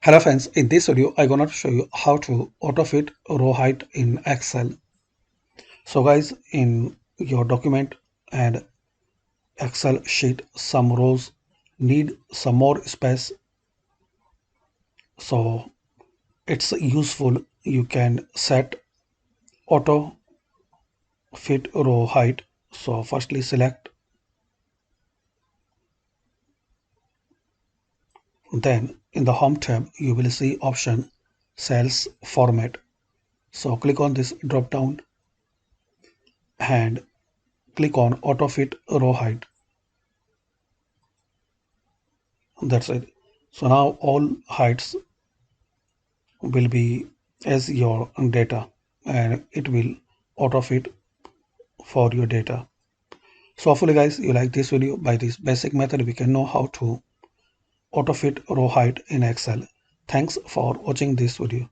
Hello friends, in this video I'm gonna show you how to autofit row height in Excel. So guys, in your document and Excel sheet, some rows need some more space, so it's useful. You can set auto fit row height. So firstly select, then in the home tab you will see option cells format. So click on this drop down and click on auto fit row height. That's it. So now all heights will be as your data, and it will auto fit for your data. So hopefully guys you like this video. By this basic method we can know how to auto fit row height in Excel. Thanks for watching this video.